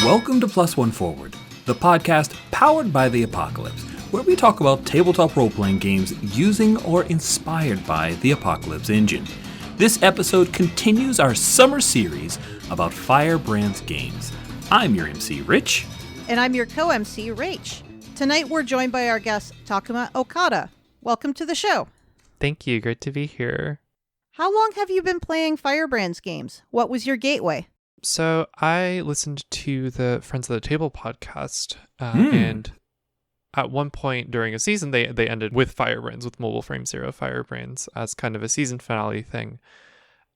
Welcome to Plus One Forward, the podcast powered by the Apocalypse, where we talk about tabletop role-playing games using or inspired by the Apocalypse engine. This episode continues our summer series about Firebrands games. I'm your MC, Rich. And I'm your co-MC, Rach. Tonight we're joined by our guest, Takuma Okada. Welcome to the show. Thank you. Great to be here. How long have you been playing Firebrands games? What was your gateway? So I listened to the Friends of the Table podcast, and at one point during a season, they ended with Firebrands, with Mobile Frame Zero Firebrands as kind of a season finale thing.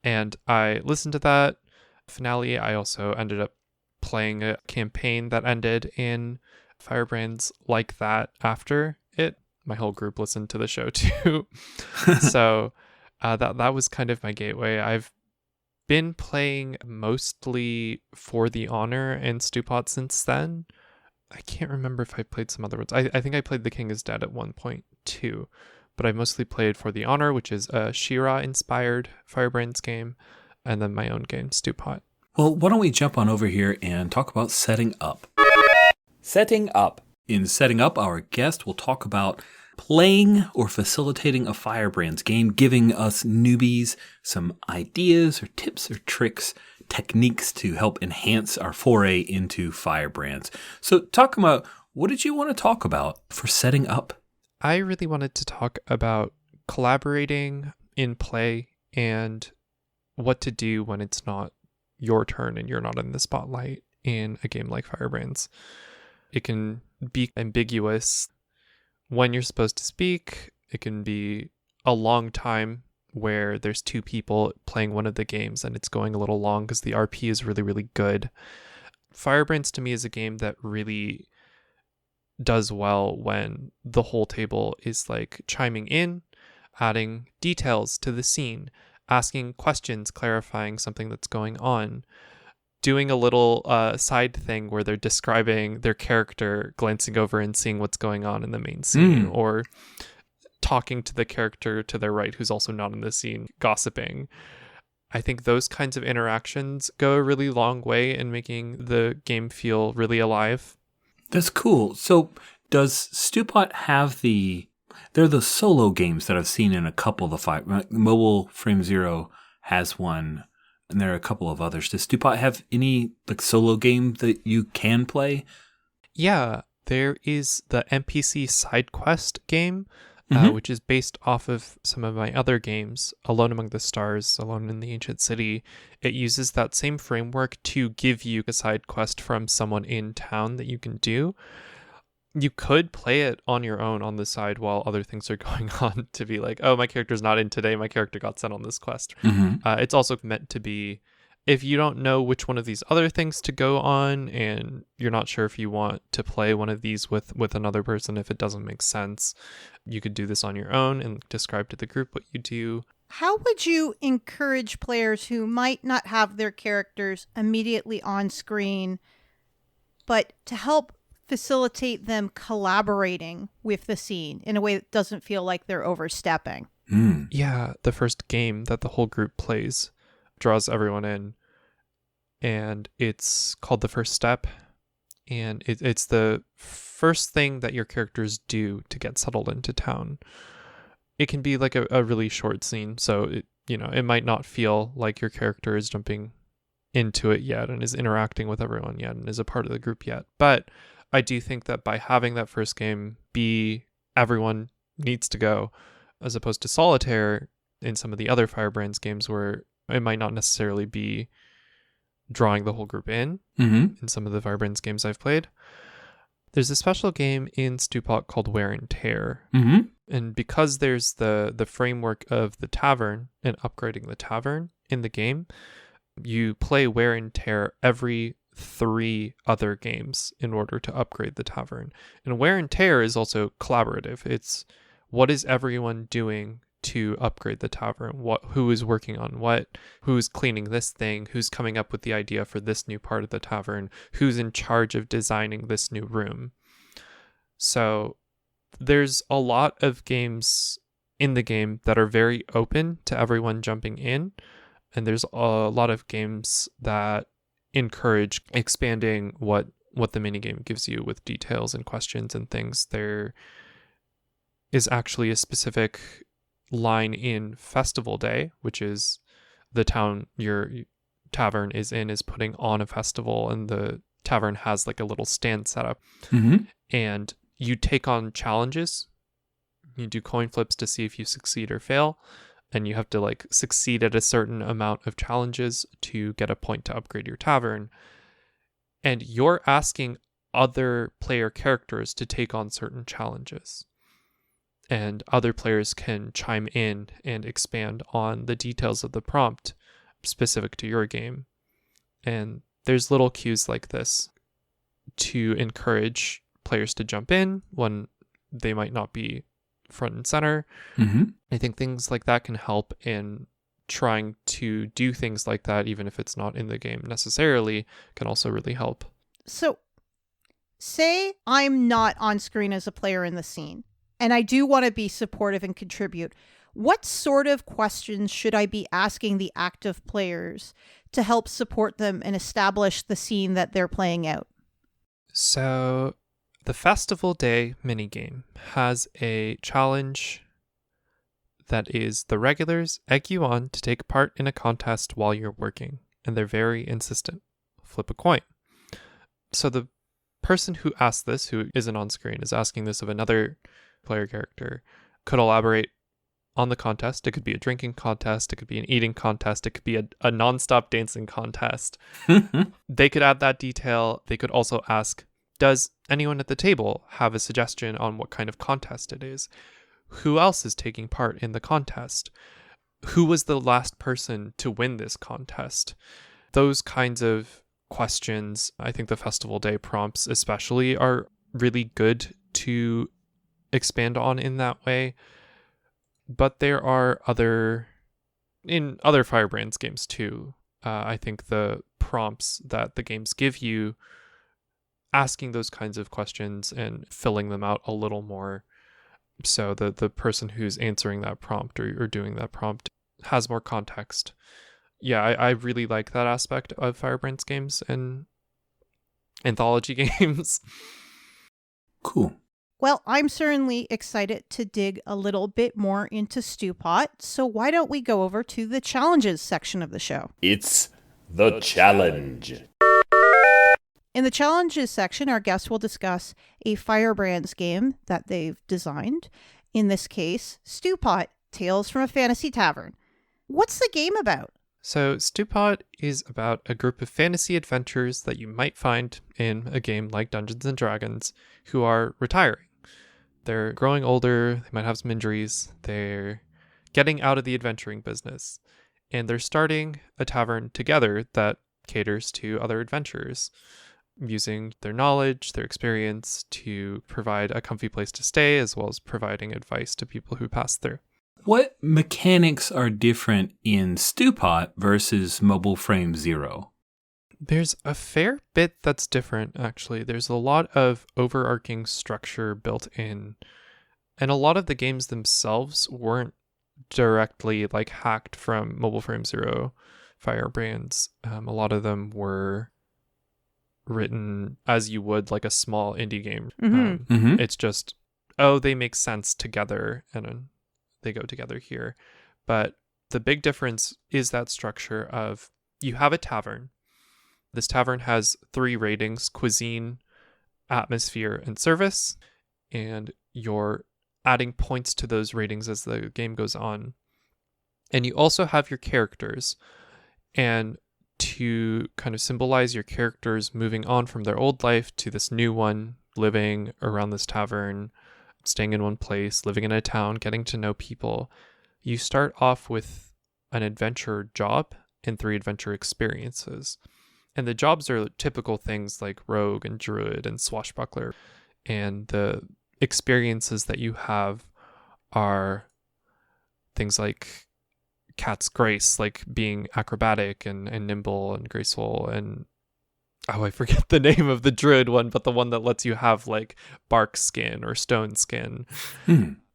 And I listened to that finale. I also ended up playing a campaign that ended in Firebrands like that after it. My whole group listened to the show too. So that was kind of my gateway. I've been playing mostly For the Honor and Stewpot since then. I can't remember if I played some other ones. I think I played The King is Dead at one point too, but I mostly played For the Honor, which is a She-Ra-inspired Firebrands game, and then my own game, Stewpot. Well, why don't we jump on over here and talk about setting up. Setting up. In setting up, our guest will talk about playing or facilitating a Firebrands game, giving us newbies some ideas or tips or tricks, techniques to help enhance our foray into Firebrands. So, Takuma, what did you want to talk about for setting up? I really wanted to talk about collaborating in play and what to do when it's not your turn and you're not in the spotlight in a game like Firebrands. It can be ambiguous when you're supposed to speak. It can be a long time where there's two people playing one of the games and it's going a little long because the RP is really, really good. Firebrands to me is a game that really does well when the whole table is like chiming in, adding details to the scene, asking questions, clarifying something that's going on, doing a little side thing where they're describing their character, glancing over and seeing what's going on in the main scene, or talking to the character to their right who's also not in the scene, gossiping. I think those kinds of interactions go a really long way in making the game feel really alive. That's cool. So does Stewpot have they're the solo games that I've seen in a couple of the Mobile Frame Zero has one, and there are a couple of others. Does Stewpot have any like solo game that you can play? Yeah, there is the NPC side quest game, which is based off of some of my other games, Alone Among the Stars, Alone in the Ancient City. It uses that same framework to give you a side quest from someone in town that you can do. You could play it on your own on the side while other things are going on to be like, oh, my character's not in today. My character got sent on this quest. It's also meant to be, if you don't know which one of these other things to go on and you're not sure if you want to play one of these with another person, if it doesn't make sense, you could do this on your own and describe to the group what you do. How would you encourage players who might not have their characters immediately on screen, but to help facilitate them collaborating with the scene in a way that doesn't feel like they're overstepping? Yeah, the first game that the whole group plays draws everyone in, and it's called The First Step, and it's the first thing that your characters do to get settled into town. It can be like a really short scene, so it might not feel like your character is jumping into it yet and is interacting with everyone yet and is a part of the group yet, but I do think that by having that first game be everyone needs to go, as opposed to solitaire in some of the other Firebrands games where it might not necessarily be drawing the whole group in some of the Firebrands games I've played. There's a special game in Stewpot called Wear and Tear. And because there's the framework of the tavern and upgrading the tavern in the game, you play Wear and Tear every 3 other games in order to upgrade the tavern. And Wear and Tear is also collaborative. It's what is everyone doing to upgrade the tavern, who is working on what, who's cleaning this thing, who's coming up with the idea for this new part of the tavern, who's in charge of designing this new room. So there's a lot of games in the game that are very open to everyone jumping in, and there's a lot of games that encourage expanding what the minigame gives you with details and questions and things. There is actually a specific line in Festival Day, which is the town your tavern is in is putting on a festival, and the tavern has like a little stand set up. And you take on challenges. You do coin flips to see if you succeed or fail, and you have to like succeed at a certain amount of challenges to get a point to upgrade your tavern. And you're asking other player characters to take on certain challenges, and other players can chime in and expand on the details of the prompt specific to your game. And there's little cues like this to encourage players to jump in when they might not be front and center. I think things like that can help in trying to do things like that, even if it's not in the game necessarily, can also really help. So, say I'm not on screen as a player in the scene, and I do want to be supportive and contribute. What sort of questions should I be asking the active players to help support them and establish the scene that they're playing out? So, the Festival Day minigame has a challenge that is the regulars egg you on to take part in a contest while you're working, and they're very insistent. Flip a coin. So the person who asked this, who isn't on screen, is asking this of another player character, could elaborate on the contest. It could be a drinking contest, it could be an eating contest, it could be a non-stop dancing contest. They could add that detail. They could also ask, does anyone at the table have a suggestion on what kind of contest it is? Who else is taking part in the contest? Who was the last person to win this contest? Those kinds of questions, I think the Festival Day prompts especially are really good to expand on in that way. But there are in other Firebrands games too. I think the prompts that the games give you, asking those kinds of questions and filling them out a little more, so the person who's answering that prompt or doing that prompt has more context. Yeah, I really like that aspect of Firebrands games and anthology games. Cool. Well, I'm certainly excited to dig a little bit more into Stewpot, so why don't we go over to the challenges section of the show? It's the challenge. In the challenges section, our guests will discuss a Firebrands game that they've designed. In this case, Stewpot, Tales from a Fantasy Tavern. What's the game about? So Stewpot is about a group of fantasy adventurers that you might find in a game like Dungeons & Dragons who are retiring. They're growing older, they might have some injuries, they're getting out of the adventuring business, and they're starting a tavern together that caters to other adventurers, using their knowledge, their experience to provide a comfy place to stay, as well as providing advice to people who pass through. What mechanics are different in Stewpot versus Mobile Frame Zero? There's a fair bit that's different, actually. There's a lot of overarching structure built in, and a lot of the games themselves weren't directly like hacked from Mobile Frame Zero Firebrands. A lot of them were written as you would like a small indie game. It's just, they make sense together and they go together here. But the big difference is that structure of, you have a tavern. This tavern has 3 ratings: cuisine, atmosphere, and service. And you're adding points to those ratings as the game goes on. And you also have your characters. And to kind of symbolize your characters moving on from their old life to this new one, living around this tavern, staying in one place, living in a town, getting to know people, you start off with an adventure job and 3 adventure experiences. And the jobs are typical things like rogue and druid and swashbuckler. And the experiences that you have are things like Cat's Grace, like being acrobatic and nimble and graceful, and I forget the name of the druid one, but the one that lets you have like bark skin or stone skin.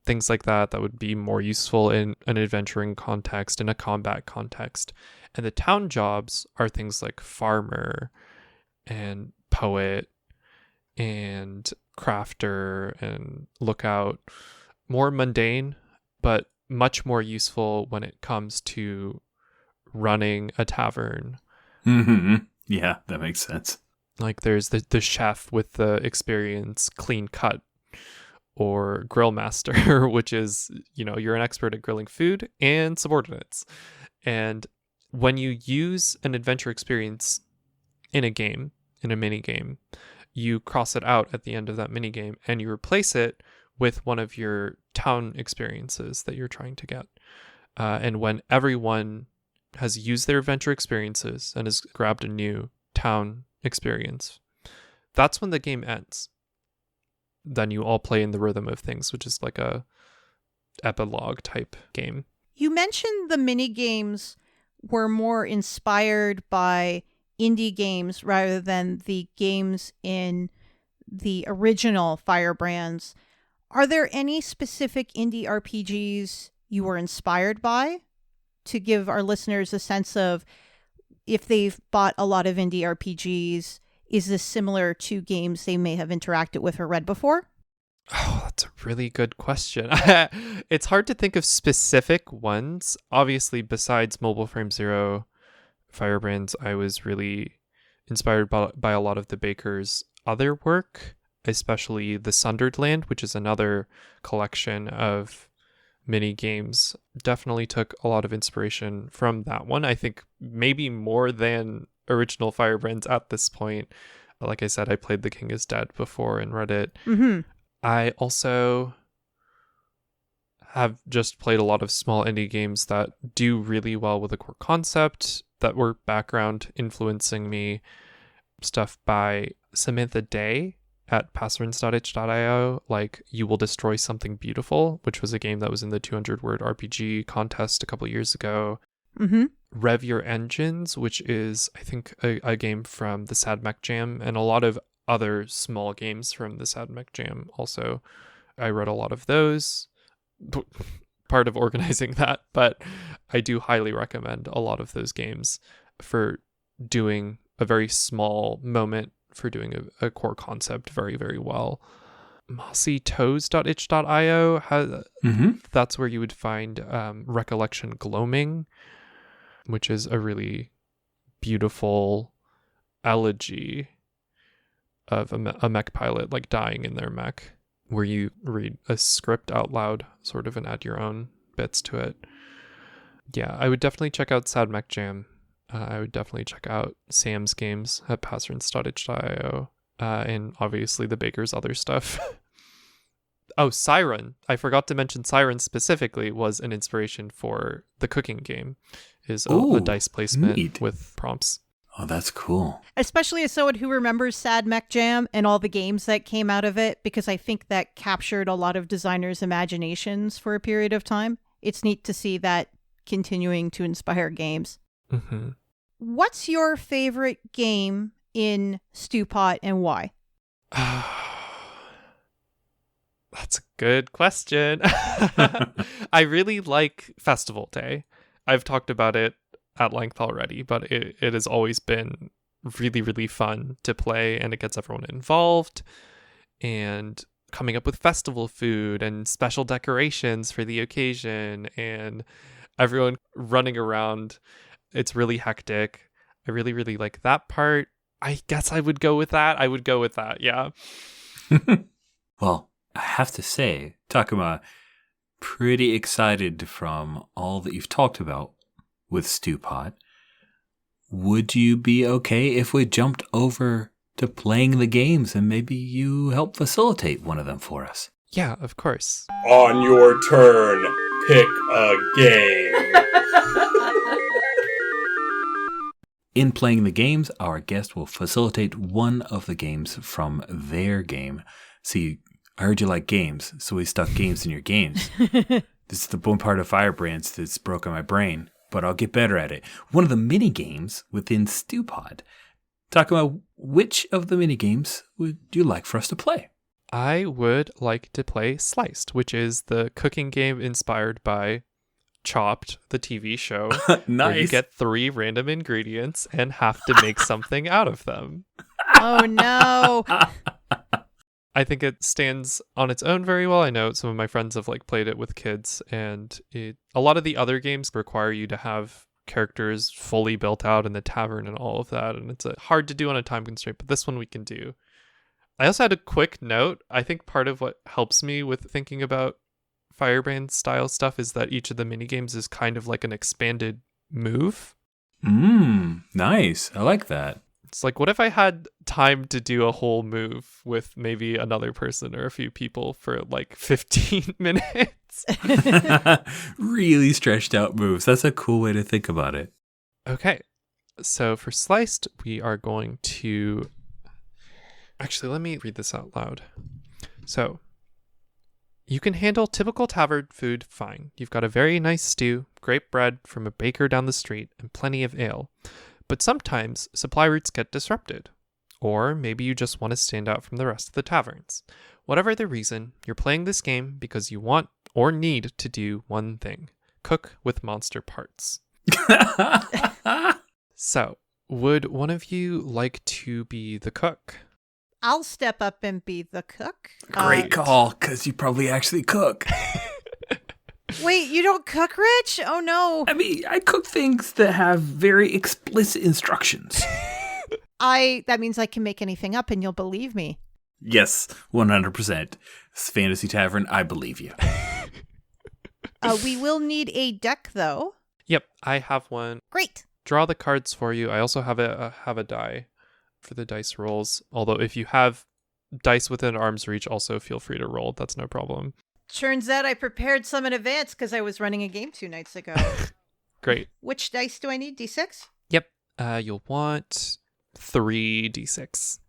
things like that that would be more useful in an adventuring context, in a combat context. And the town jobs are things like farmer and poet and crafter and lookout. More mundane, but much more useful when it comes to running a tavern. Mm-hmm. Yeah, that makes sense. Like there's the chef with the experience, clean cut, or grill master, which is, you're an expert at grilling food and subordinates. And when you use an adventure experience in a game, in a mini game, you cross it out at the end of that mini game and you replace it with one of your town experiences that you're trying to get. And when everyone has used their adventure experiences and has grabbed a new town experience, that's when the game ends. Then you all play in the rhythm of things, which is like a epilogue type game. You mentioned the mini games were more inspired by indie games rather than the games in the original Firebrands. Are there any specific indie RPGs you were inspired by, to give our listeners a sense of if they've bought a lot of indie RPGs, is this similar to games they may have interacted with or read before? Oh, that's a really good question. It's hard to think of specific ones. Obviously, besides Mobile Frame Zero, Firebrands, I was really inspired by a lot of the baker's other work, especially The Sundered Land, which is another collection of mini games. Definitely took a lot of inspiration from that one. I think maybe more than original Firebrands at this point. Like I said, I played The King is Dead before and read it. Mm-hmm. I also have just played a lot of small indie games that do really well with a core concept that were background influencing me. Stuff by Samantha Day at passwords.itch.io, like You Will Destroy Something Beautiful, which was a game that was in the 200-word RPG contest a couple years ago. Mm-hmm. Rev Your Engines, which is, I think, a game from the Sad Mech Jam, and a lot of other small games from the Sad Mech Jam also. I read a lot of those, part of organizing that, but I do highly recommend a lot of those games for doing a very small moment, for doing a core concept very, very well. mossytoes.itch.io has, that's where you would find Recollection Gloaming, which is a really beautiful elegy of a mech pilot like dying in their mech, where you read a script out loud sort of and add your own bits to it. Yeah, I would definitely check out Sad Mech Jam. I would definitely check out Sam's games at passwords.itch.io, and obviously the baker's other stuff. Oh, Siren. I forgot to mention Siren specifically was an inspiration for the cooking game. Is a dice placement neat. With prompts. Oh, that's cool. Especially as someone who remembers Sad Mech Jam and all the games that came out of it, because I think that captured a lot of designers' imaginations for a period of time. It's neat to see that continuing to inspire games. Mm-hmm. What's your favorite game in Stewpot and why? That's a good question. I really like Festival Day. I've talked about it at length already, but it has always been really, really fun to play, and it gets everyone involved, and coming up with festival food and special decorations for the occasion, and everyone running around. It's really hectic. I really, really like that part. I guess I would go with that. Yeah. Well, I have to say, Takuma, pretty excited from all that you've talked about with Stewpot. Would you be okay if we jumped over to playing the games and maybe you help facilitate one of them for us? Yeah, of course. On your turn, pick a game. In playing the games, our guest will facilitate one of the games from their game. See, I heard you like games, so we stuck games in your games. This is the one part of Firebrands that's broken my brain, but I'll get better at it. One of the mini games within Stewpot. Takuma, which of the mini games would you like for us to play? I would like to play Sliced, which is the cooking game inspired by Chopped, the TV show, where you Nice. get 3 random ingredients and have to make something out of them. Oh no. I think it stands on its own very well. I know some of my friends have played it with kids, and a lot of the other games require you to have characters fully built out in the tavern and all of that, and it's hard to do on a time constraint, but this one we can do. I also had a quick note. I think part of what helps me with thinking about Firebrand style stuff is that each of the mini games is kind of like an expanded move. Nice. I like that. It's like, what if I had time to do a whole move with maybe another person or a few people for 15 minutes? Really stretched out moves. That's a cool way to think about it. Okay, so for Sliced, we are going to... Actually, let me read this out loud. So, you can handle typical tavern food fine. You've got a very nice stew, great bread from a baker down the street, and plenty of ale. But sometimes supply routes get disrupted. Or maybe you just want to stand out from the rest of the taverns. Whatever the reason, you're playing this game because you want or need to do one thing: cook with monster parts. So, would one of you like to be the cook? I'll step up and be the cook. Great call, because you probably actually cook. Wait, you don't cook, Rich? Oh no. I mean, I cook things that have very explicit instructions. That means I can make anything up and you'll believe me. Yes, 100%. Fantasy Tavern, I believe you. We will need a deck though. Yep, I have one. Great. Draw the cards for you. I also have a die for the dice rolls. Although if you have dice within arm's reach, also feel free to roll. That's no problem. Turns out I prepared some in advance because I was running a game 2 nights ago. Great. Which dice do I need? D6? Yep. You'll want 3d6.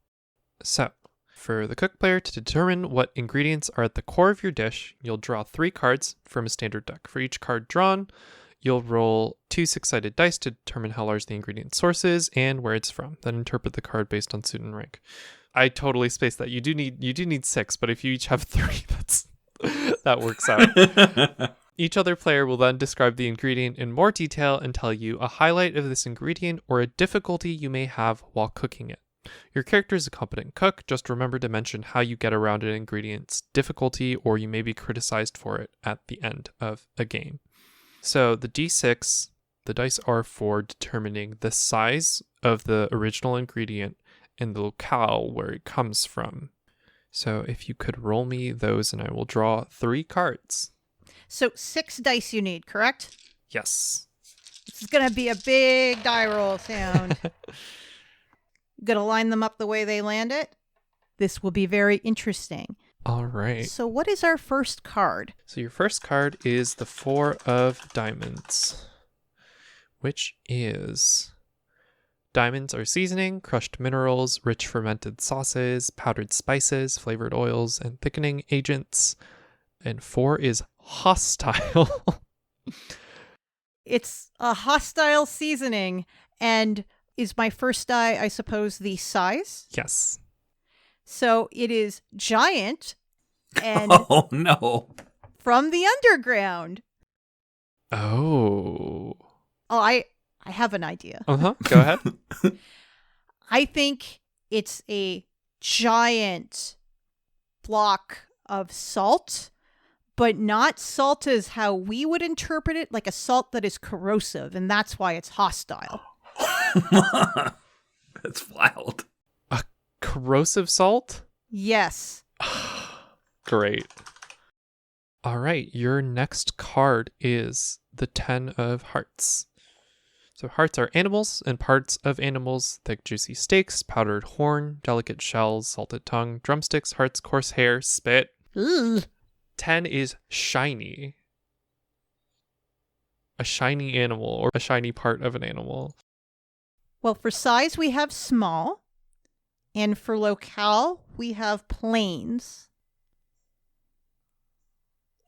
So, for the cook player to determine what ingredients are at the core of your dish, you'll draw 3 cards from a standard deck. For each card drawn, you'll roll 2 6-sided dice to determine how large the ingredient source is and where it's from. Then interpret the card based on suit and rank. I totally spaced that. You do need 6, but if you each have 3, that works out. Each other player will then describe the ingredient in more detail and tell you a highlight of this ingredient or a difficulty you may have while cooking it. Your character is a competent cook. Just remember to mention how you get around an ingredient's difficulty, or you may be criticized for it at the end of a game. So the D6, the dice are for determining the size of the original ingredient and the locale where it comes from. So if you could roll me those, and I will draw 3 cards. So 6 dice you need, correct? Yes. This is going to be a big die roll sound. Going to line them up the way they land it. This will be very interesting. All right. So what is our first card? So your first card is the 4 of diamonds, which is... Diamonds are seasoning, crushed minerals, rich fermented sauces, powdered spices, flavored oils, and thickening agents. And 4 is hostile. It's a hostile seasoning. And is my first die, I suppose, the size? Yes. So it is giant and Oh, no. from the underground. Oh. Oh, I have an idea. Uh-huh. Go ahead. I think it's a giant block of salt, but not salt as how we would interpret it, like a salt that is corrosive, and that's why it's hostile. That's wild. A corrosive salt? Yes. Great. All right. Your next card is the 10 of hearts. So hearts are animals and parts of animals: thick juicy steaks, powdered horn, delicate shells, salted tongue, drumsticks, hearts, coarse hair, spit. Ugh. 10 is shiny. A shiny animal, or a shiny part of an animal. Well, for size, we have small. And for locale, we have plains.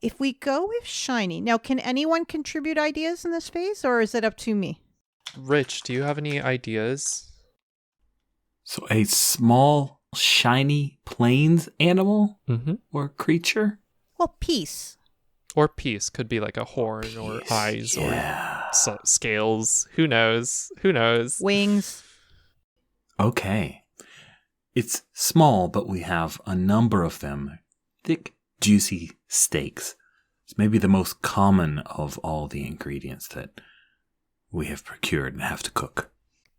If we go with shiny... Now, can anyone contribute ideas in this phase, or is it up to me? Rich, do you have any ideas? So a small shiny plains animal Mm-hmm. or creature? Well, peace. Or piece could be like a horn or eyes or scales. Who knows? Who knows? Wings. Okay. It's small, but we have a number of them. Thick, juicy steaks. It's maybe the most common of all the ingredients that we have procured and have to cook.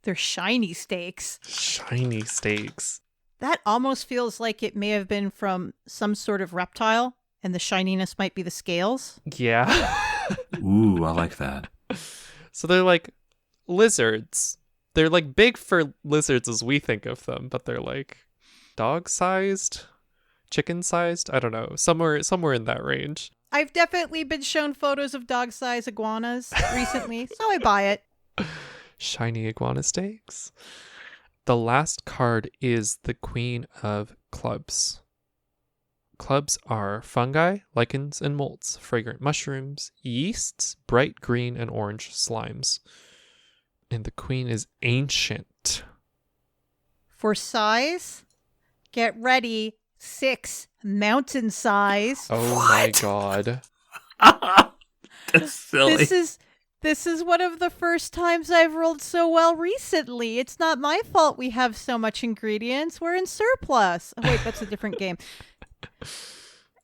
They're shiny steaks. Shiny steaks. That almost feels like it may have been from some sort of reptile, and the shininess might be the scales. Yeah. Ooh, I like that. So they're like lizards. They're like big for lizards as we think of them, but they're like dog-sized, chicken-sized. I don't know, somewhere in that range. I've definitely been shown photos of dog-sized iguanas recently, so I buy it. Shiny iguana steaks. The last card is the Queen of Clubs. Clubs are fungi, lichens, and molds, fragrant mushrooms, yeasts, bright green and orange slimes. And the queen is ancient. For size, get ready, 6 mountain size. Oh my god. That's silly. This is one of the first times I've rolled so well recently. It's not my fault we have so much ingredients. We're in surplus. Oh, wait, that's a different game.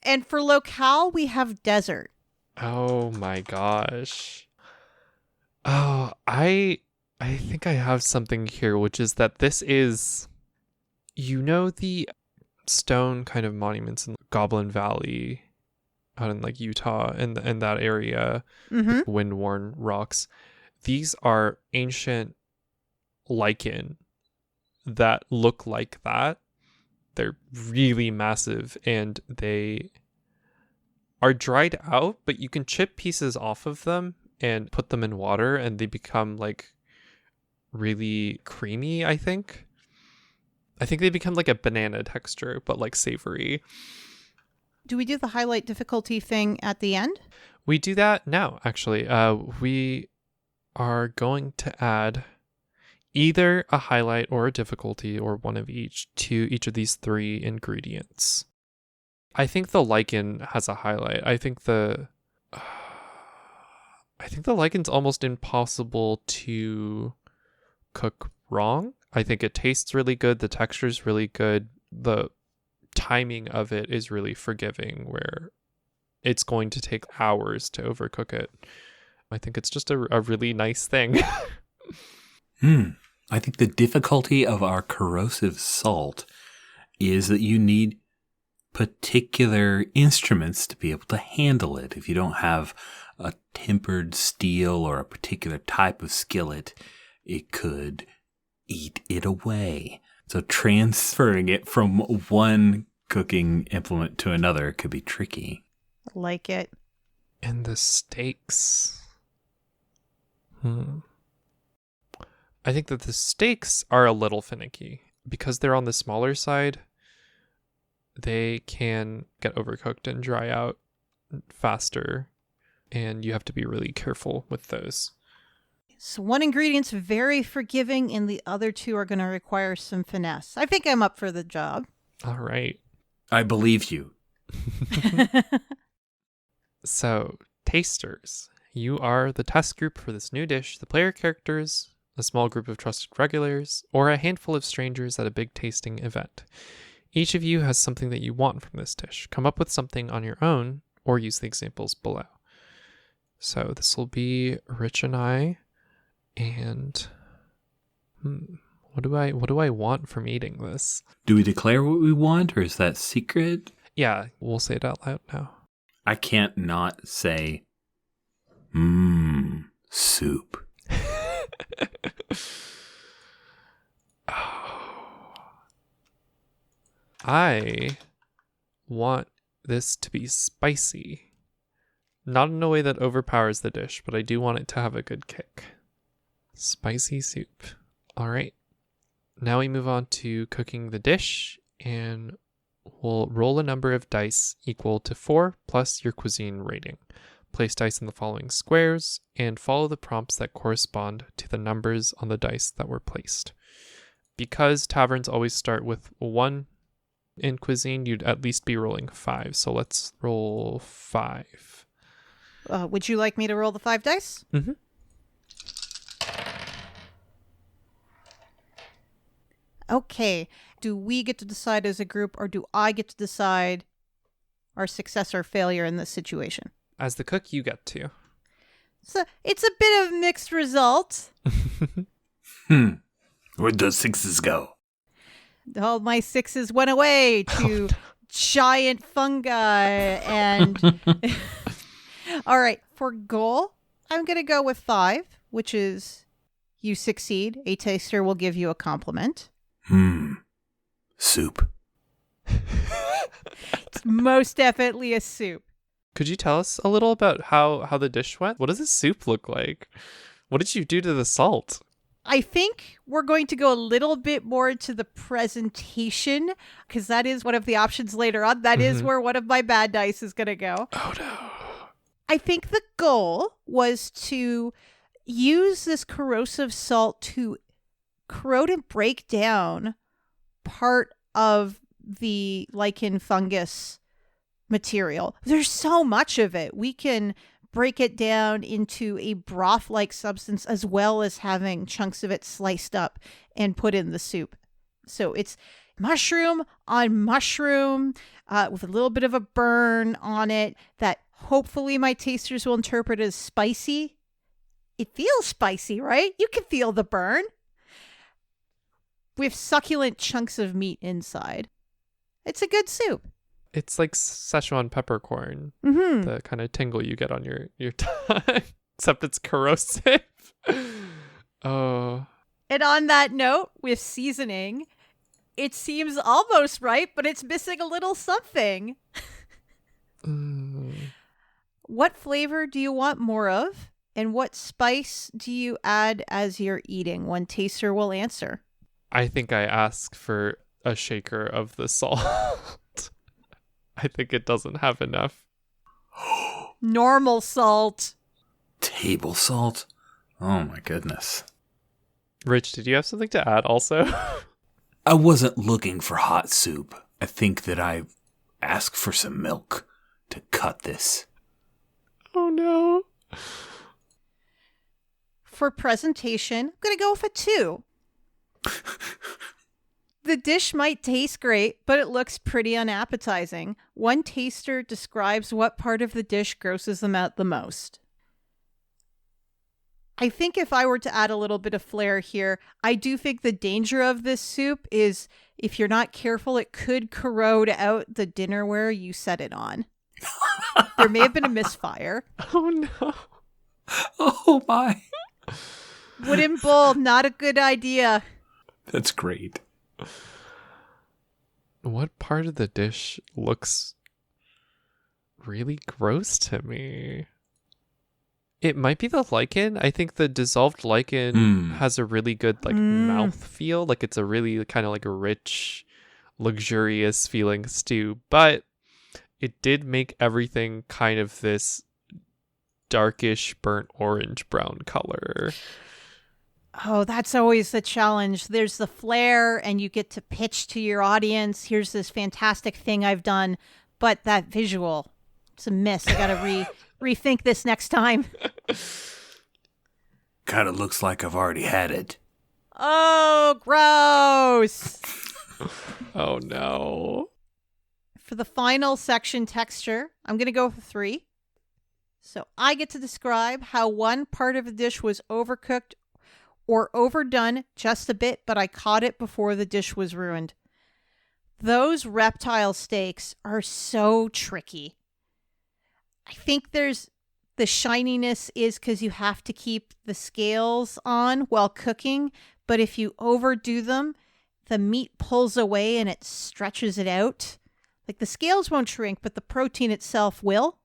And for locale, we have desert. Oh my gosh. Oh, I think I have something here, which is that this is, you know, the stone kind of monuments in Goblin Valley out in like Utah and that area, Mm-hmm. wind-worn rocks. These are ancient lichen that look like that. They're really massive and they are dried out, but you can chip pieces off of them and put them in water and they become like really creamy, I think. I think they become like a banana texture, but like savory. Do we do the highlight difficulty thing at the end? We do that now, actually. We are going to add either a highlight or a difficulty or one of each to each of these 3 ingredients. I think the lichen has a highlight. I think the lichen's almost impossible to cook wrong. I think it tastes really good. The texture's really good. The timing of it is really forgiving, where it's going to take hours to overcook it. I think it's just a really nice thing. I think the difficulty of our corrosive salt is that you need particular instruments to be able to handle it. If you don't have a tempered steel or a particular type of skillet, it could eat it away. So transferring it from one cooking implement to another could be tricky. Like it. And the steaks. I think that the steaks are a little finicky because they're on the smaller side. They can get overcooked and dry out faster, and you have to be really careful with those. So one ingredient's very forgiving and the other 2 are going to require some finesse. I think I'm up for the job. All right. I believe you. So, tasters, you are the test group for this new dish. The player characters, a small group of trusted regulars, or a handful of strangers at a big tasting event. Each of you has something that you want from this dish. Come up with something on your own, or use the examples below. So this will be Rich and I, and what do I want from eating this? Do we declare what we want, or is that secret? Yeah, we'll say it out loud now. I can't not say, soup. I want this to be spicy. Not in a way that overpowers the dish, but I do want it to have a good kick. Spicy soup. All right. Now we move on to cooking the dish, and we'll roll a number of dice equal to 4 plus your cuisine rating. Place dice in the following squares and follow the prompts that correspond to the numbers on the dice that were placed. because taverns always start with 1 in cuisine, you'd at least be rolling 5. So let's roll 5. Would you like me to roll the 5 dice? Mm-hmm. Okay. Do we get to decide as a group, or do I get to decide our success or failure in this situation? As the cook, you get to. So it's a bit of mixed result. Where'd those 6s go? All my 6s went away to giant fungi. And all right, for goal, I'm going to go with 5, which is you succeed. A taster will give you a compliment. Soup. It's most definitely a soup. Could you tell us a little about how the dish went? What does the soup look like? What did you do to the salt? I think we're going to go a little bit more to the presentation, because that is one of the options later on. That is where one of my bad dice is going to go. Oh, no. I think the goal was to use this corrosive salt to corrode and break down part of the lichen fungus material. There's so much of it. We can break it down into a broth-like substance, as well as having chunks of it sliced up and put in the soup. So it's mushroom on mushroom with a little bit of a burn on it that hopefully my tasters will interpret as spicy. It feels spicy, right? You can feel the burn. With succulent chunks of meat inside. It's a good soup. It's like Szechuan peppercorn, Mm-hmm. the kind of tingle you get on your tongue, except it's corrosive. Oh. And on that note, with seasoning, it seems almost right, but it's missing a little something. What flavor do you want more of? And what spice do you add as you're eating? One taster will answer. I think I ask for a shaker of the salt. I think it doesn't have enough. Normal salt. Table salt? Oh my goodness. Rich, did you have something to add also? I wasn't looking for hot soup. I think that I asked for some milk to cut this. Oh no. For presentation, I'm going to go with a 2. The dish might taste great, but it looks pretty unappetizing. One taster describes what part of the dish grosses them out the most. I think if I were to add a little bit of flair here, I do think the danger of this soup is if you're not careful, it could corrode out the dinnerware you set it on. There may have been a misfire. Oh no. Oh my. Wooden bowl, not a good idea. That's great. What part of the dish looks really gross to me? It might be the lichen. I think the dissolved lichen has a really good mouth feel. Like it's a really kind of like a rich, luxurious feeling stew. But it did make everything kind of this darkish burnt orange brown color. Oh, that's always the challenge. There's the flair and you get to pitch to your audience. Here's this fantastic thing I've done. But that visual, it's a miss. I got to rethink this next time. Kind of looks like I've already had it. Oh, gross. Oh no. For the final section texture, I'm going to go with a 3. So I get to describe how one part of the dish was overcooked or overdone just a bit, but I caught it before the dish was ruined. Those reptile steaks are so tricky. I think there's the shininess is because you have to keep the scales on while cooking, but if you overdo them, the meat pulls away and it stretches it out. Like the scales won't shrink, but the protein itself will.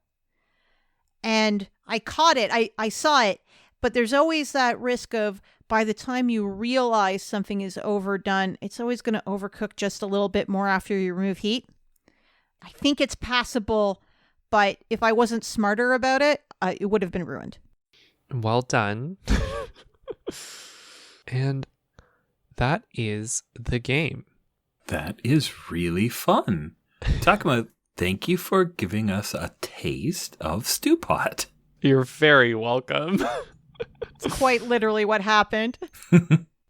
And I caught it. I saw it, but there's always that risk of by the time you realize something is overdone, it's always going to overcook just a little bit more after you remove heat. I think it's passable, but if I wasn't smarter about it, it would have been ruined. Well done. And that is the game. That is really fun. Takuma, thank you for giving us a taste of Stewpot. You're very welcome. It's quite literally what happened.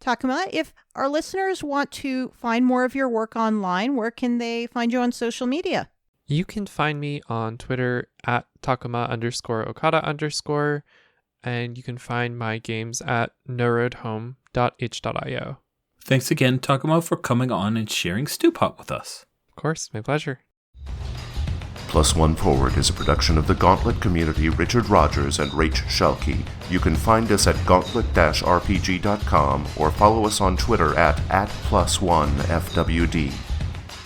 Takuma, if our listeners want to find more of your work online, where can they find you on social media? You can find me on Twitter at Takuma_Okada_, and you can find my games at NoRoadHome.itch.io. Thanks again, Takuma, for coming on and sharing Stewpot with us. Of course, my pleasure. Plus One Forward is a production of the Gauntlet community, Richard Rogers and Rach Shelkey. You can find us at gauntlet-rpg.com or follow us on Twitter at +1FWD.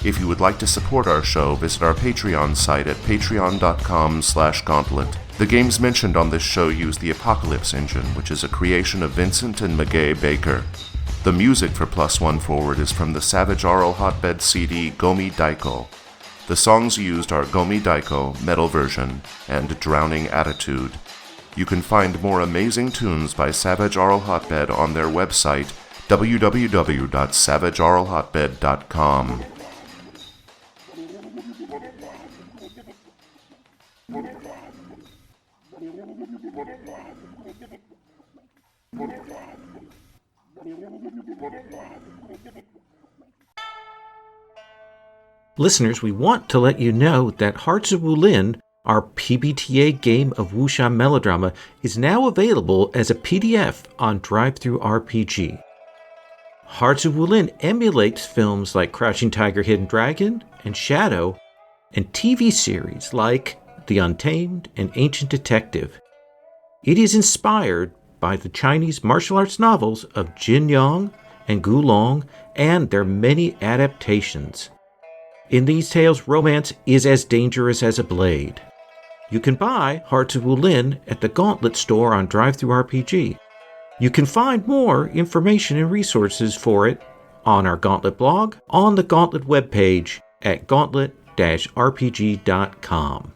If you would like to support our show, visit our Patreon site at patreon.com/gauntlet. The games mentioned on this show use the Apocalypse engine, which is a creation of Vincent and Magay Baker. The music for Plus One Forward is from the Savage Aural Hotbed CD Gomi Daiko. The songs used are Gomi Daiko, Metal Version, and Drowning Attitude. You can find more amazing tunes by Savage Aural Hotbed on their website, www.savageauralhotbed.com. Listeners, we want to let you know that Hearts of Wulin, our PbtA game of wuxia melodrama, is now available as a PDF on DriveThruRPG. Hearts of Wulin emulates films like Crouching Tiger, Hidden Dragon and Shadow, and TV series like The Untamed and Ancient Detective. It is inspired by the Chinese martial arts novels of Jin Yong and Gu Long and their many adaptations. In these tales, romance is as dangerous as a blade. You can buy Hearts of Wulin at the Gauntlet store on DriveThruRPG. You can find more information and resources for it on our Gauntlet blog, on the Gauntlet webpage at gauntlet-rpg.com.